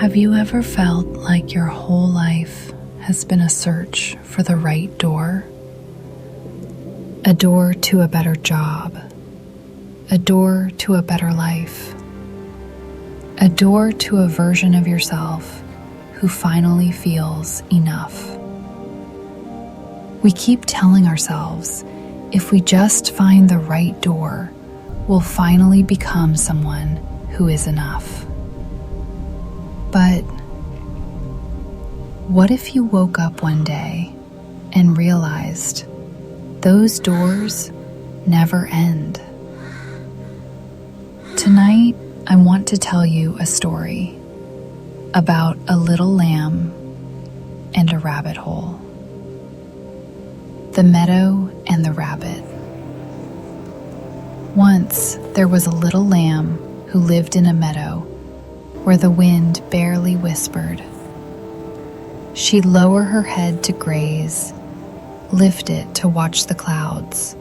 Have you ever felt like your whole life has been a search for the right door? A door to a better job, a door to a better life, a door to a version of yourself who finally feels enough. We keep telling ourselves, if we just find the right door, we'll finally become someone who is enough. But what if you woke up one day and realized those doors never end? Tonight, I want to tell you a story about a little lamb and a rabbit hole. The meadow and the rabbit. Once there was a little lamb who lived in a meadow where the wind barely whispered. She'd lower her head to graze, lift it to watch the clouds,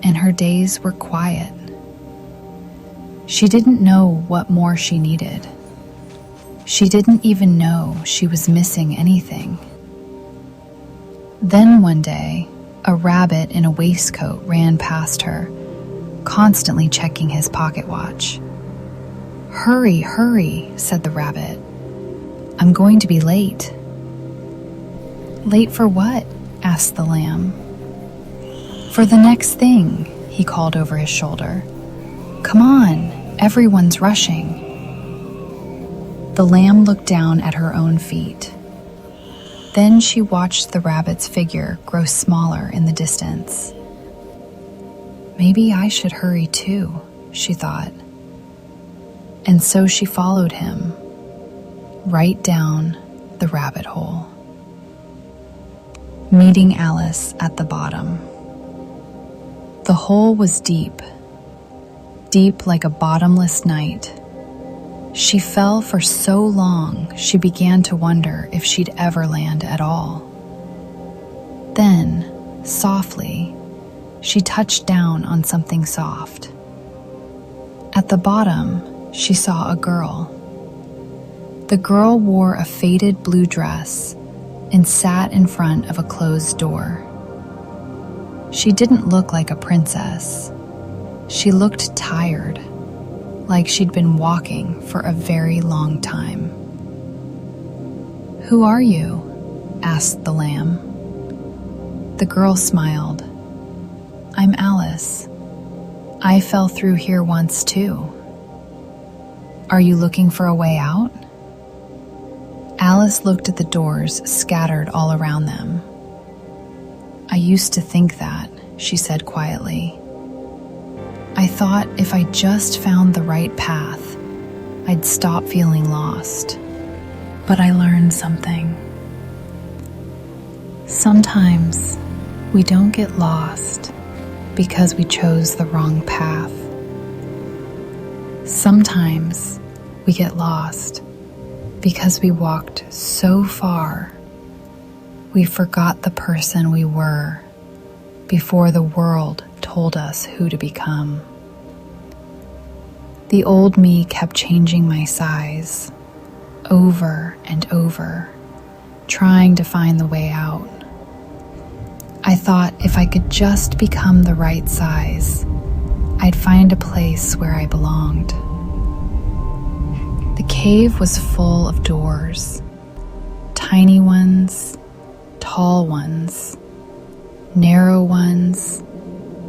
and her days were quiet. She didn't know what more she needed. She didn't even know she was missing anything. Then one day, a rabbit in a waistcoat ran past her, constantly checking his pocket watch. "Hurry, hurry," said the rabbit. "I'm going to be late." "Late for what?" asked the lamb. "For the next thing," he called over his shoulder. "Come on, everyone's rushing." The lamb looked down at her own feet. Then she watched the rabbit's figure grow smaller in the distance. "Maybe I should hurry too," she thought. And so she followed him, right down the rabbit hole. Meeting Alice at the bottom. The hole was deep, deep like a bottomless night. She fell for so long she began to wonder if she'd ever land at all. Then, softly, she touched down on something soft. At the bottom, she saw a girl. The girl wore a faded blue dress and sat in front of a closed door. She didn't look like a princess. She looked tired, like she'd been walking for a very long time. "Who are you?" asked the lamb. The girl smiled. "I'm Alice. I fell through here once too. Are you looking for a way out?" Alice looked at the doors scattered all around them. "I used to think that," she said quietly. "I thought if I just found the right path, I'd stop feeling lost. But I learned something. Sometimes we don't get lost because we chose the wrong path. Sometimes we get lost because we walked so far, we forgot the person we were before the world told us who to become. The old me kept changing my size over and over, trying to find the way out. I thought if I could just become the right size, I'd find a place where I belonged. The cave was full of doors, tiny ones, tall ones, narrow ones,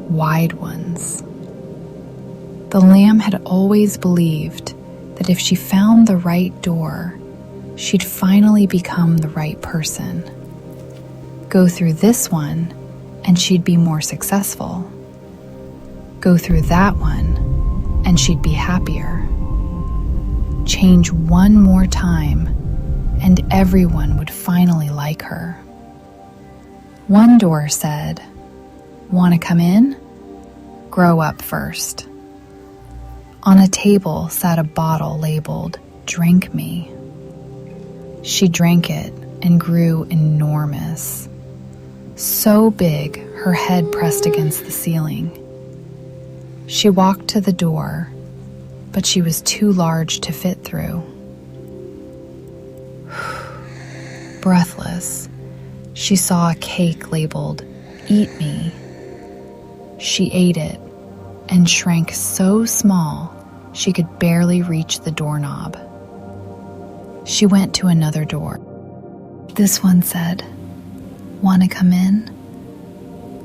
wide ones. The lamb had always believed that if she found the right door, she'd finally become the right person. Go through this one, and she'd be more successful. Go through that one, and she'd be happier. Change one more time, and everyone would finally like her. One door said, "Want to come in? Grow up first." On a table sat a bottle labeled, "Drink me." She drank it and grew enormous. So big, her head pressed against the ceiling. She walked to the door, but she was too large to fit through. Breathless, she saw a cake labeled, "Eat Me." She ate it and shrank so small she could barely reach the doorknob. She went to another door. This one said, "Want to come in?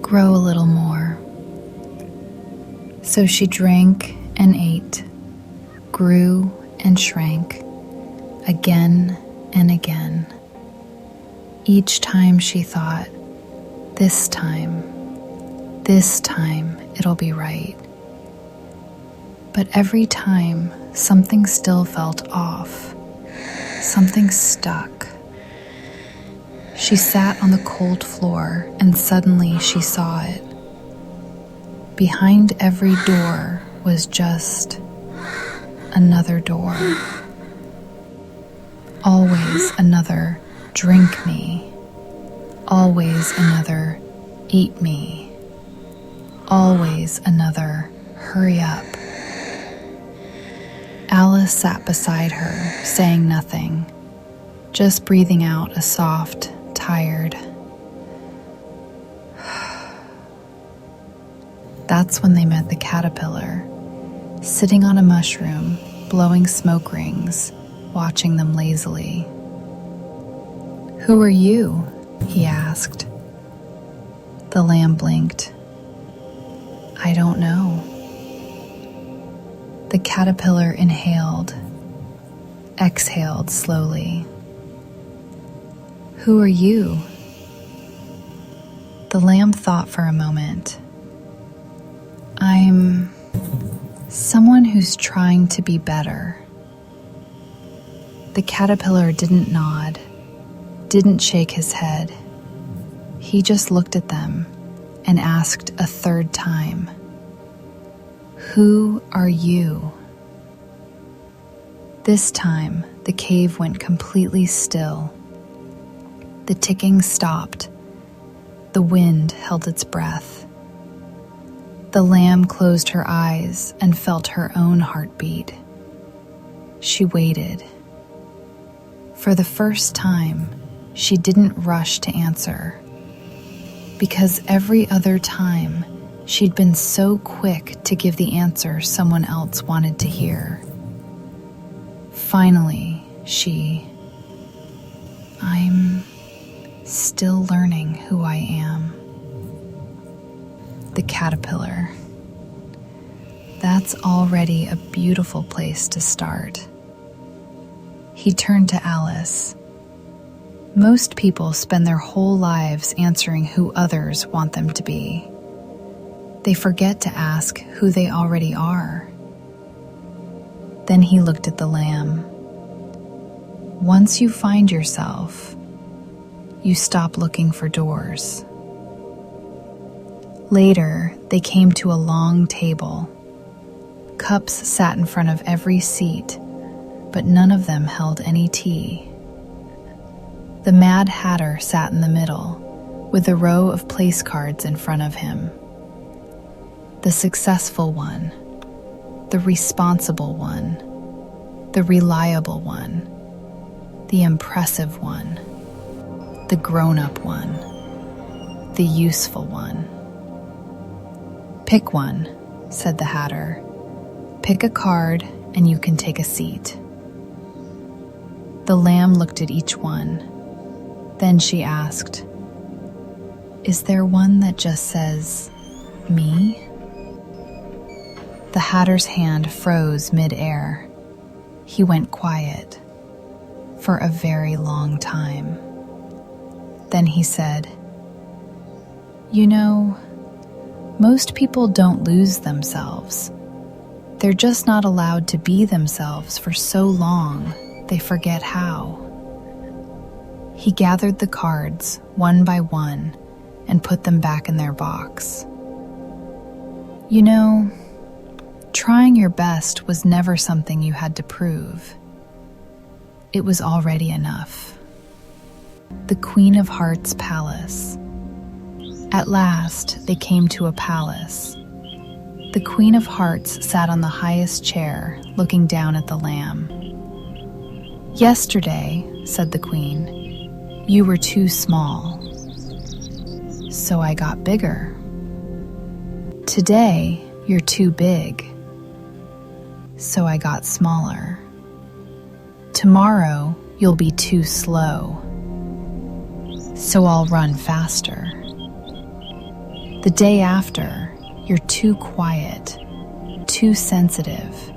Grow a little more." So she drank and ate, grew and shrank, again and again. Each time she thought, this time it'll be right. But every time, something still felt off. Something stuck. She sat on the cold floor and suddenly she saw it. Behind every door was just another door. Always another "drink me." Always another "eat me." Always another "hurry up." Alice sat beside her, saying nothing, just breathing out a soft, tired. That's when they met the caterpillar, sitting on a mushroom, blowing smoke rings, watching them lazily. "Who are you?" he asked. The lamb blinked. "I don't know." The caterpillar inhaled, exhaled slowly. "Who are you?" The lamb thought for a moment. "I'm someone who's trying to be better." The caterpillar didn't nod, didn't shake his head. He just looked at them and asked a third time, "Who are you?" This time, the cave went completely still. The ticking stopped. The wind held its breath. The lamb closed her eyes and felt her own heartbeat. She waited. For the first time, she didn't rush to answer, because every other time, she'd been so quick to give the answer someone else wanted to hear. Finally, I'm still learning who I am." The caterpillar. That's already a beautiful place to start. He turned to Alice. Most people spend their whole lives answering who others want them to be. They forget to ask who they already are. Then he looked at the lamb. Once you find yourself, you stop looking for doors. Later, they came to a long table. Cups sat in front of every seat, but none of them held any tea. The Mad Hatter sat in the middle, with a row of place cards in front of him. The successful one, the responsible one, the reliable one, the impressive one, the grown-up one, the useful one. "Pick one," said the Hatter. "Pick a card and you can take a seat." The lamb looked at each one. Then she asked, "Is there one that just says, me?" The Hatter's hand froze mid-air. He went quiet for a very long time. Then he said, "You know, most people don't lose themselves. They're just not allowed to be themselves for so long, they forget how." He gathered the cards, one by one, and put them back in their box. "You know, trying your best was never something you had to prove. It was already enough." The Queen of Hearts Palace. At last, they came to a palace. The Queen of Hearts sat on the highest chair, looking down at the lamb. "Yesterday," said the Queen, You were too small, so I got bigger. Today, you're too big, so I got smaller. Tomorrow, you'll be too slow, so I'll run faster. The day after, you're too quiet, too sensitive,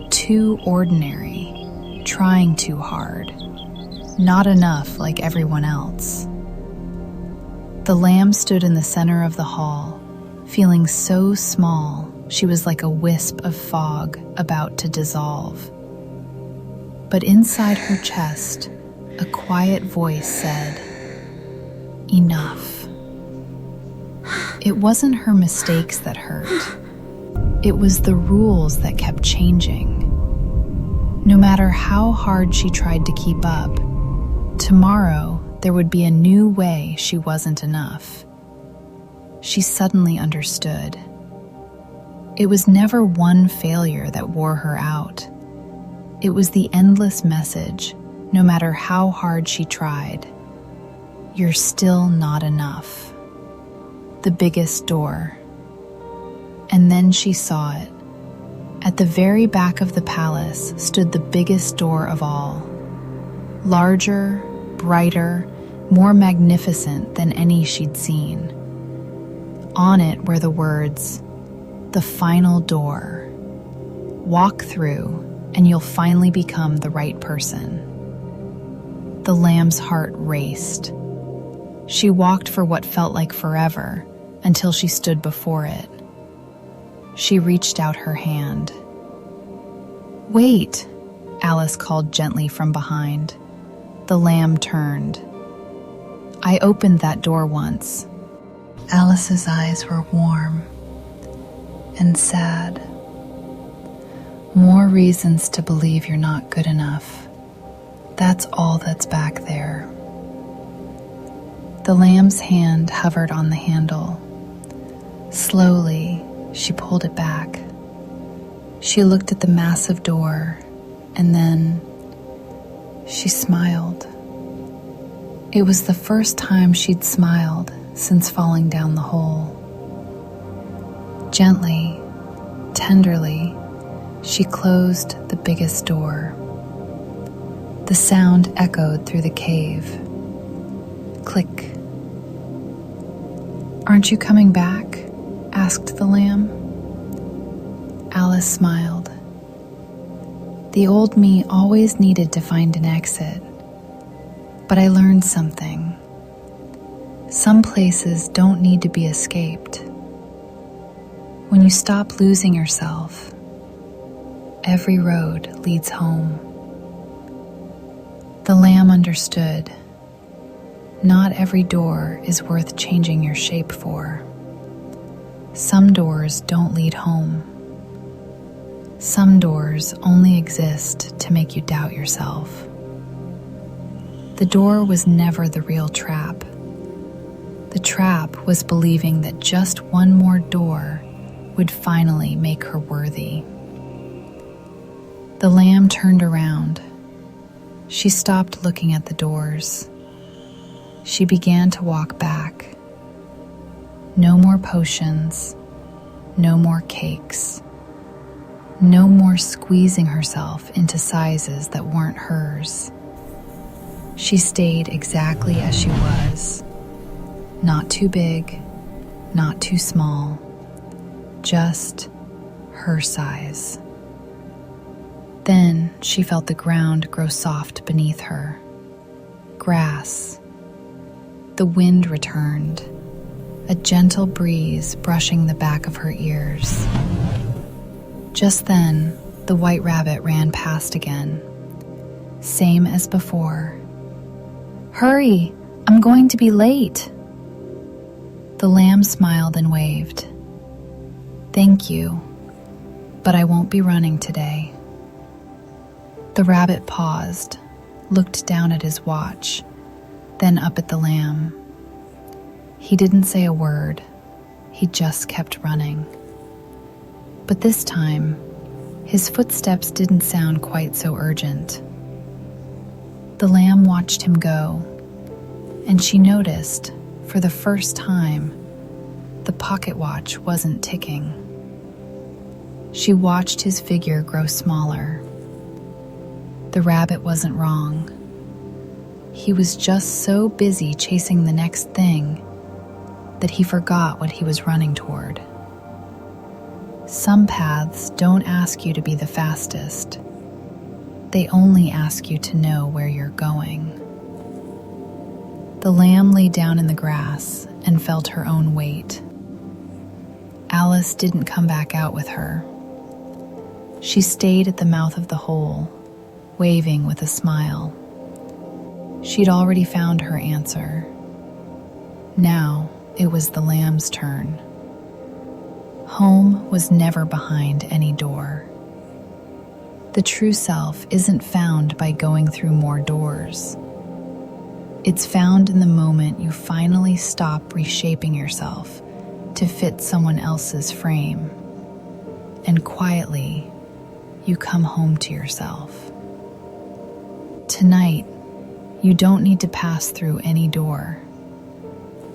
too ordinary, trying too hard, not enough like everyone else. The lamb stood in the center of the hall, feeling so small she was like a wisp of fog about to dissolve. But inside her chest, a quiet voice said, "Enough." It wasn't her mistakes that hurt. It was the rules that kept changing. No matter how hard she tried to keep up, tomorrow there would be a new way she wasn't enough. She suddenly understood. It was never one failure that wore her out. It was the endless message, no matter how hard she tried. You're still not enough. The biggest door. And then she saw it. At the very back of the palace stood the biggest door of all. Larger, brighter, more magnificent than any she'd seen. On it were the words, "The final door. Walk through, and you'll finally become the right person." The lamb's heart raced. She walked for what felt like forever, until she stood before it. She reached out her hand. "Wait," Alice called gently from behind. The lamb turned. "I opened that door once." Alice's eyes were warm and sad. "More reasons to believe you're not good enough. That's all that's back there." The lamb's hand hovered on the handle. Slowly, she pulled it back. She looked at the massive door, and then she smiled. It was the first time she'd smiled since falling down the hole. Gently, tenderly, she closed the biggest door. The sound echoed through the cave. Click. "Aren't you coming back?" asked the lamb. Alice smiled. "The old me always needed to find an exit. But I learned something. Some places don't need to be escaped. When you stop losing yourself, every road leads home." The lamb understood. Not every door is worth changing your shape for. Some doors don't lead home. Some doors only exist to make you doubt yourself. The door was never the real trap. The trap was believing that just one more door would finally make her worthy. The lamb turned around. She stopped looking at the doors. She began to walk back. No more potions, no more cakes, no more squeezing herself into sizes that weren't hers. She stayed exactly as she was. Not too big, not too small, just her size. Then she felt the ground grow soft beneath her. Grass. The wind returned, a gentle breeze brushing the back of her ears. Just then, the white rabbit ran past again. Same as before. "Hurry! I'm going to be late!" The lamb smiled and waved. "Thank you, but I won't be running today." The rabbit paused, looked down at his watch, then up at the lamb. He didn't say a word. He just kept running. But this time, his footsteps didn't sound quite so urgent. The lamb watched him go, and she noticed, for the first time, the pocket watch wasn't ticking. She watched his figure grow smaller. The rabbit wasn't wrong. He was just so busy chasing the next thing that he forgot what he was running toward. Some paths don't ask you to be the fastest. They only ask you to know where you're going. The lamb lay down in the grass and felt her own weight. Alice didn't come back out with her. She stayed at the mouth of the hole, waving with a smile. She'd already found her answer. Now it was the lamb's turn. Home was never behind any door. The true self isn't found by going through more doors. It's found in the moment you finally stop reshaping yourself to fit someone else's frame, and quietly you come home to yourself. Tonight, you don't need to pass through any door.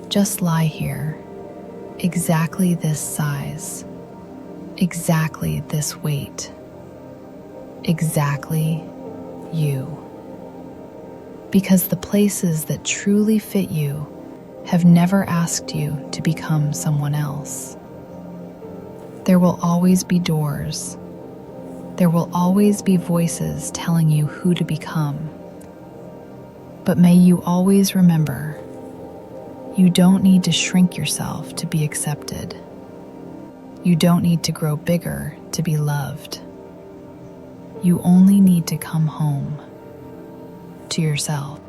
Just lie here, exactly this size, exactly this weight, exactly you. Because the places that truly fit you have never asked you to become someone else. There will always be doors. There will always be voices telling you who to become. But may you always remember, you don't need to shrink yourself to be accepted. You don't need to grow bigger to be loved. You only need to come home to yourself.